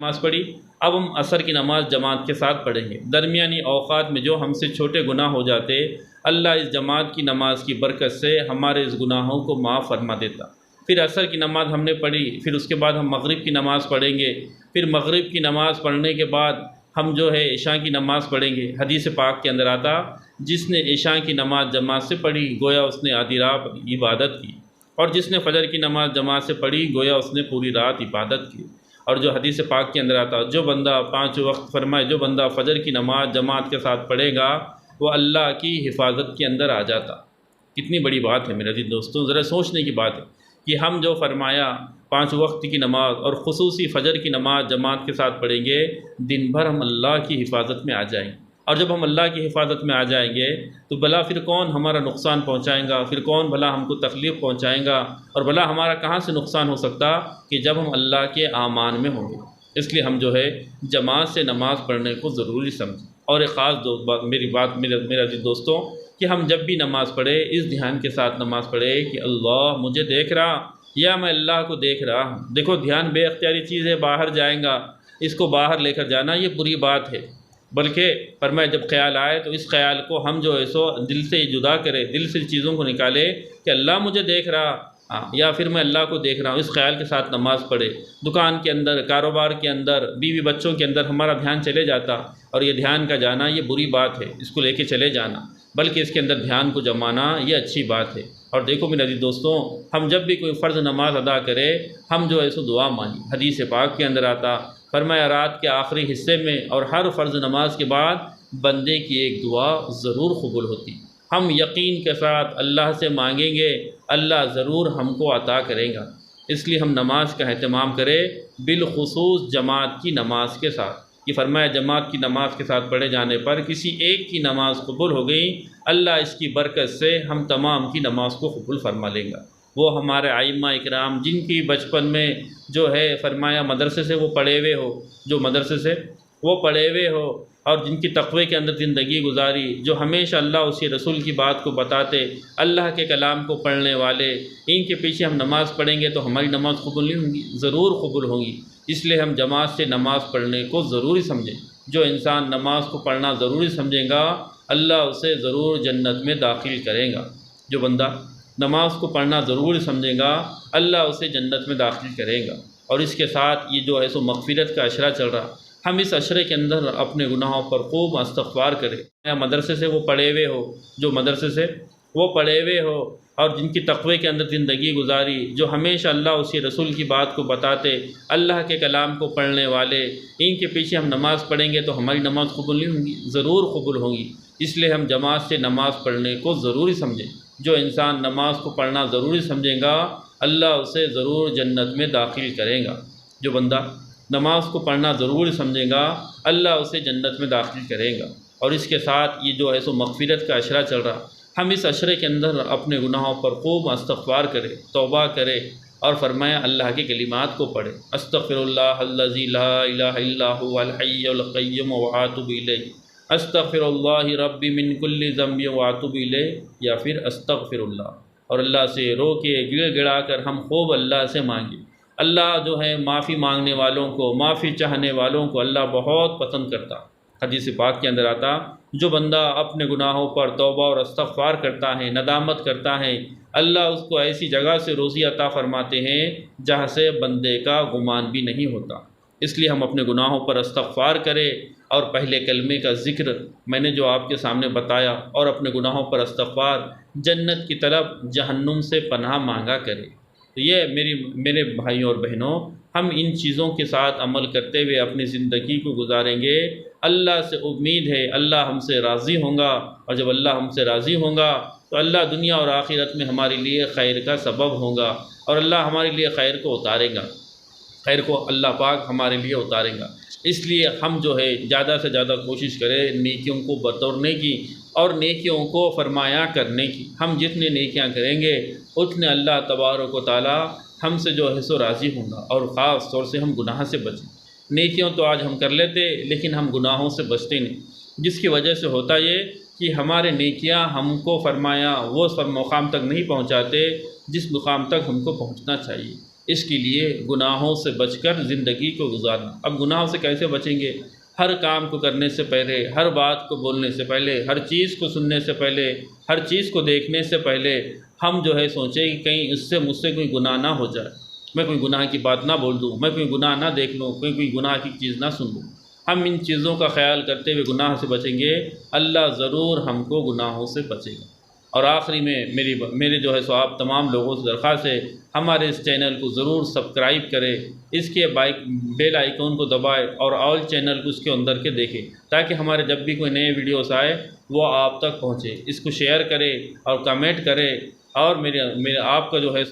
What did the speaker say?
نماز پڑھی، اب ہم عصر کی نماز جماعت کے ساتھ پڑھیں گے۔ درمیانی اوقات میں جو ہم سے چھوٹے گناہ ہو جاتے، اللہ اس جماعت کی نماز کی برکت سے ہمارے اس گناہوں کو معاف فرما دیتا۔ پھر عصر کی نماز ہم نے پڑھی، پھر اس کے بعد ہم مغرب کی نماز پڑھیں گے، پھر مغرب کی نماز پڑھنے کے بعد ہم جو ہے عشاء کی نماز پڑھیں گے۔ حدیث پاک کے اندر آتا، جس نے عشاء کی نماز جماعت سے پڑھی گویا اس نے آدھی رات عبادت کی، اور جس نے فجر کی نماز جماعت سے پڑھی گویا اس نے پوری رات عبادت کی۔ اور جو حدیث پاک کے اندر آتا، جو بندہ 5 وقت فرمائے، جو بندہ فجر کی نماز جماعت کے ساتھ پڑھے گا وہ اللہ کی حفاظت کے اندر آ جاتا۔ کتنی بڑی بات ہے میرے عزیز دوستوں، ذرا سوچنے کی بات ہے کہ ہم جو فرمایا 5 وقت کی نماز اور خصوصی فجر کی نماز جماعت کے ساتھ پڑھیں گے، دن بھر ہم اللہ کی حفاظت میں آ جائیں گے۔ اور جب ہم اللہ کی حفاظت میں آ جائیں گے تو بھلا پھر کون ہمارا نقصان پہنچائیں گا، پھر کون بھلا ہم کو تکلیف پہنچائیں گا، اور بھلا ہمارا کہاں سے نقصان ہو سکتا کہ جب ہم اللہ کے امان میں ہوں گے۔ اس لیے ہم جو ہے جماعت سے نماز پڑھنے کو ضروری سمجھیں۔ اور ایک خاص میرے عزیز دوستوں، کہ ہم جب بھی نماز پڑھے اس دھیان کے ساتھ نماز پڑھے کہ اللہ مجھے دیکھ رہا یا میں اللہ کو دیکھ رہا ہوں۔ دیکھو دھیان بے اختیاری چیز ہے، باہر جائیں گا، اس کو باہر لے کر جانا یہ بری بات ہے، بلکہ فرمایا جب خیال آئے تو اس خیال کو ہم جو ہے سو دل سے جدا کرے، دل سے چیزوں کو نکالے کہ اللہ مجھے دیکھ رہا یا پھر میں اللہ کو دیکھ رہا ہوں، اس خیال کے ساتھ نماز پڑھے۔ دکان کے اندر، کاروبار کے اندر، بیوی بچوں کے اندر ہمارا دھیان چلے جاتا، اور یہ دھیان کا جانا یہ بری بات ہے، اس کو لے کے چلے جانا، بلکہ اس کے اندر دھیان کو جمانا یہ اچھی بات ہے۔ اور دیکھو میرے عزیز دوستوں، ہم جب بھی کوئی فرض نماز ادا کرے ہم جو ہے سو دعا مانگیں۔ حدیث پاک کے اندر آتا، فرمایا رات کے آخری حصے میں اور ہر فرض نماز کے بعد بندے کی ایک دعا ضرور قبول ہوتی۔ ہم یقین کے ساتھ اللہ سے مانگیں گے، اللہ ضرور ہم کو عطا کرے گا۔ اس لیے ہم نماز کا اہتمام کریں، بالخصوص جماعت کی نماز کے ساتھ۔ یہ فرمایا جماعت کی نماز کے ساتھ پڑھے جانے پر کسی ایک کی نماز قبول ہو گئی، اللہ اس کی برکت سے ہم تمام کی نماز کو قبول فرما لیں گا۔ وہ ہمارے ائمہ اکرام جن کی بچپن میں جو ہے فرمایا مدرسے سے وہ پڑھے ہوئے ہو، جو مدرسے سے وہ پڑھے ہوئے ہو اور جن کی تقوی کے اندر زندگی گزاری، جو ہمیشہ اللہ اسی رسول کی بات کو بتاتے، اللہ کے کلام کو پڑھنے والے، ان کے پیچھے ہم نماز پڑھیں گے تو ہماری نماز قبول نہیں ہوں گی، ضرور قبول ہوں گی۔ اس لیے ہم جماعت سے نماز پڑھنے کو ضروری سمجھیں۔ جو انسان نماز کو پڑھنا ضروری سمجھے گا اللہ اسے ضرور جنت میں داخل کرے گا۔ جو بندہ نماز کو پڑھنا ضروری سمجھے گا اللہ اسے جنت میں داخل کرے گا۔ اور اس کے ساتھ یہ جو ہے سو مغفرت کا عشرہ چل رہا، ہم اس عشرے کے اندر اپنے گناہوں پر خوب استغفار کریں۔ یا مدرسے سے وہ پڑھے ہوئے ہو، جو مدرسے سے وہ پڑھے ہوئے ہو اور جن کی تقوی کے اندر زندگی گزاری، جو ہمیشہ اللہ اسی رسول کی بات کو بتاتے، اللہ کے کلام کو پڑھنے والے، ان کے پیچھے ہم نماز پڑھیں گے تو ہماری نماز قبول نہیں ہوں گی، ضرور قبول ہوں گی۔ اس لیے ہم جماعت سے نماز پڑھنے کو ضروری سمجھیں۔ جو انسان نماز کو پڑھنا ضروری سمجھے گا اللہ اسے ضرور جنت میں داخل کرے گا۔ جو بندہ نماز کو پڑھنا ضروری سمجھے گا اللہ اسے جنت میں داخل کرے گا۔ اور اس کے ساتھ یہ جو ہے سو مغفرت کا عشرہ چل رہا، ہم اس عشرے کے اندر اپنے گناہوں پر خوب استغفار کریں، توبہ کریں، اور فرمایا اللہ کے کلمات کو پڑھیں۔ استغفر اللہ الذی لا الہ الا هو الحی القیوم واتوب الیہ، استغفر اللہ ربی من کل ذنب واتوب الیہ، یا پھر استغفر اللہ۔ اور اللہ سے رو کے گڑ گڑا کر ہم خوب اللہ سے مانگیں۔ اللہ جو ہے معافی مانگنے والوں کو، معافی چاہنے والوں کو اللہ بہت پسند کرتا۔ حدیث پاک کے اندر آتا، جو بندہ اپنے گناہوں پر توبہ اور استغفار کرتا ہے، ندامت کرتا ہے، اللہ اس کو ایسی جگہ سے روزی عطا فرماتے ہیں جہاں سے بندے کا گمان بھی نہیں ہوتا۔ اس لیے ہم اپنے گناہوں پر استغفار کریں اور پہلے کلمے کا ذکر میں نے جو آپ کے سامنے بتایا، اور اپنے گناہوں پر استغفار، جنت کی طرف، جہنم سے پناہ مانگا کرے۔ تو یہ میرے بھائیوں اور بہنوں، ہم ان چیزوں کے ساتھ عمل کرتے ہوئے اپنی زندگی کو گزاریں گے۔ اللہ سے امید ہے اللہ ہم سے راضی ہوں گا، اور جب اللہ ہم سے راضی ہوں گا تو اللہ دنیا اور آخرت میں ہمارے لیے خیر کا سبب ہوگا، اور اللہ ہمارے لیے خیر کو اتارے گا، خیر کو اللہ پاک ہمارے لیے اتارے گا۔ اس لیے ہم جو ہے زیادہ سے زیادہ کوشش کریں نیکیوں کو بتوڑنے کی اور نیکیوں کو فرمایا کرنے کی۔ ہم جتنے نیکیاں کریں گے اتنے اللہ تبارک و تعالی ہم سے جو ہے سو راضی ہوں گا، اور خاص طور سے ہم گناہ سے بچیں۔ نیکیوں تو آج ہم کر لیتے لیکن ہم گناہوں سے بچتے نہیں، جس کی وجہ سے ہوتا یہ کہ ہمارے نیکیاں ہم کو فرمایا وہ سب مقام تک نہیں پہنچاتے جس مقام تک ہم کو پہنچنا چاہیے۔ اس کے لیے گناہوں سے بچ کر زندگی کو گزارنا۔ اب گناہوں سے کیسے بچیں گے؟ ہر کام کو کرنے سے پہلے، ہر بات کو بولنے سے پہلے، ہر چیز کو سننے سے پہلے، ہر چیز کو دیکھنے سے پہلے ہم جو ہے سوچیں کہ کہیں اس سے مجھ سے کوئی گناہ نہ ہو جائے، میں کوئی گناہ کی بات نہ بول دوں، میں کوئی گناہ نہ دیکھ لوں، کوئی گناہ کی چیز نہ سن لوں۔ ہم ان چیزوں کا خیال کرتے ہوئے گناہ سے بچیں گے، اللہ ضرور ہم کو گناہوں سے بچے گا۔ اور آخری میں میری جو ہے سو آپ تمام لوگوں سے درخواست ہے، ہمارے اس چینل کو ضرور سبسکرائب کرے، اس کے بیل آئیکن کو دبائے اور آل چینل کو اس کے اندر کے دیکھے، تاکہ ہمارے جب بھی کوئی نئے ویڈیوز آئے وہ آپ تک پہنچے۔ اس کو شیئر کرے اور کمنٹ کرے، اور میرے آپ کا جو ہے